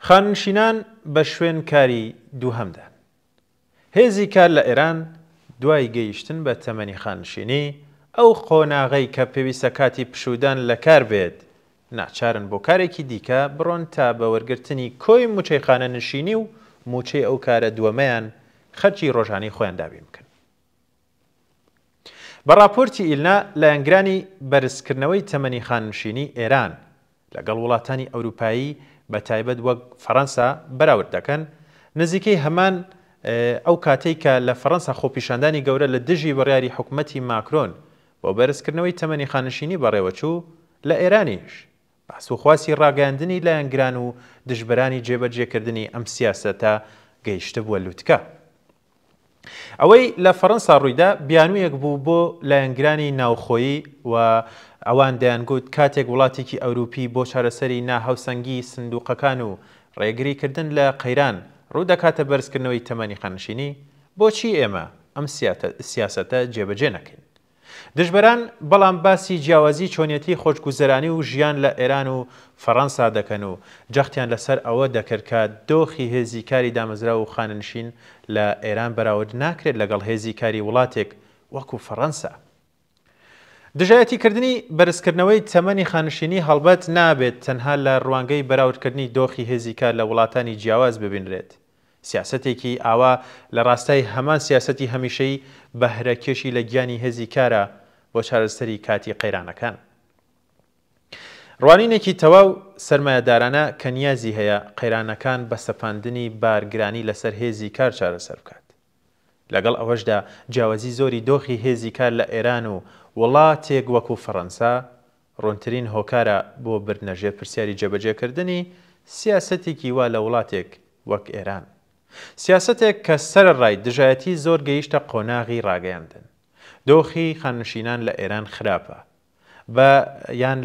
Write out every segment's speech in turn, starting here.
خانشینان بە شوێن کاری دووهەمدان. هێزی کار لە ئێران دوای گەیشتن بە تەمەنی خانشینی ئەو قۆناغەی کە پێویستە کاتی پشودان لە کار بێت ناچارن بۆ کارێکی دیکە بڕۆن تا بە وەرگرتنی کۆی موچەی خانەنشینی و موچەی ئەو کارە دووەمەیان خەرجی ڕۆژانەی خۆیان دابین بکەن. بە راپۆرتی ئیلنا لایەنگرانی بەرزکردنەوەی تەمەنی خانشینی ئێران لەگەڵ وڵاتانی ئەوروپایی بە تایبەت وەک فەڕەنسا بەراورد دەکەن نزیکەی هەمان ئەو کاتەی کە لە فەڕەنسا خۆپیشاندانی گەورە لە دژی بڕیاری حکوومەتی ماکرۆن بۆ بەرزکردنەوەی تەمەنی خانشینی بەڕێوەچوو لە ئێرانیش باسوخواسی ڕاگەاندنی لایەنگران و دژبەرانی جێبەجێکردنی ئەم سیاسەتە گەیشتە بووە لووتکە. ئەوەی لە فەڕەنسا ڕوویدا بیانوویەک بوو بۆ لایەنگرانی ناوخۆیی و ئەوان دەیانگوت کاتێک وڵاتێکی ئەوروپی بۆ چارەسەری ناهاوسەنگی سندوقەکان و ڕێگریکردن لە قەیران ڕوو دەکاتە بەرزکردنەوەی تەمەنی خانشینی بۆچی ئێمە ئەم سیاسەتە جێبەجێ نەکەین. دژبەران بەڵام باسی جیاوازی چۆنیەتی خۆشگوزەرانی و ژیان لە ئێران و فەڕەنسا دەکەن و جەختیان لەسەر ئەوە دەکرد کە دۆخی هێزی کاری دامەزرا و خاننشین لە ئێران بەراورد ناکرێت لەگەڵ هێزی کاری وڵاتێک وەکو فەڕەنسا. دژایەتیکردنی بەرزکردنەوەی تەمەنی خانشینی هەڵبەت نابێت تەنها لە ڕوانگەی بەراوردکردنی دۆخی هێزی کار لە وڵاتانی جیاواز ببینرێت. سیاسەتێکی ئاوا لە ڕاستای هەمان سیاسەتی هەمیشەی بەهرەکێشی لە گیانی هێزی کارە بۆ چارەسەری کاتی قەیرانەکان. ڕوانینێکی تەواو سەرمایەدارانە کە نیازی هەیە قەیرانەکان بە سەپاندنی بارگرانی لەسەر هێزی کار چارەسەر بکات. لەگەڵ ئەوەشدا جیاوازی زۆری دۆخی هێزی کار لە ئێران و وڵاتێک وەکو فەڕەنسا ڕوونترین هۆکارە بۆ بردنەژێر پرسیاری جێبەجێکردنی سیاسەتێکی وا لە وڵاتێک وەک ئێران. سیاسەتێک کە سەرڕای دژایەتی زۆر گەیشتە قۆناغی ڕاگەیاندن. دۆخی خانشینان لە ئێران خراپە بە یان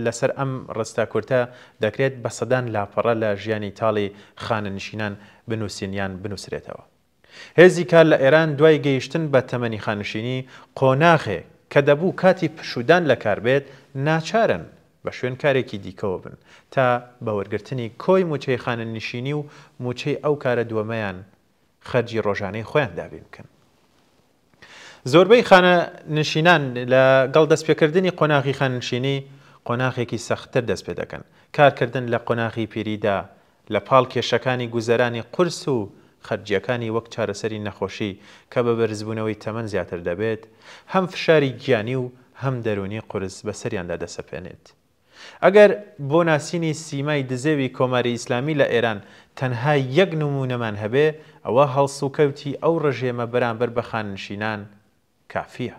لەسەر ئەم ڕستە کورتە دەکرێت بە سەدان لاپەڕە لە ژیانی تاڵی خاننشینان بنووسینیان بنووسرێتەوە. هێزی کار لە ئێران دوای گەیشتن بە تەمەنی خانشینی قۆناغێک کە دەبوو کاتی پشودان لە کار بێت ناچارن بە شوێن کارێکی دیکەوە بن تا بە وەرگرتنی کۆی موچەی خانەنشینی و موچەی ئەو کارە دووەمەیان خەرجی ڕۆژانەی خۆیان دابین بکەن. زۆربەی خانەنشینان لەگەڵ دەستپێکردنی قۆناغی خاننشینی قۆناغێکی سەختتر دەست پێ دەکەن. کارکردن لە قۆناغی پیریدا لە پاڵ کێشەکانی گوزەرانی قورس و خەرجیەکانی وەک چارەسەری نەخۆشی کە بە بەرزبوونەوەی تەمەن زیاتر دەبێت هەم فشاری گیانی و هەم دەرونی قورس بەسەریاندا دەسەپێنێت. ئەگەر بۆ ناسینی سیمای دزێوی کۆماری ئیسلامی لە ئێران تەنها یەک نمونەمان هەبێ ئەوە هەڵسوکەوتی ئەو ڕژێمە بەرامبەر بە خاننشینان کافیە.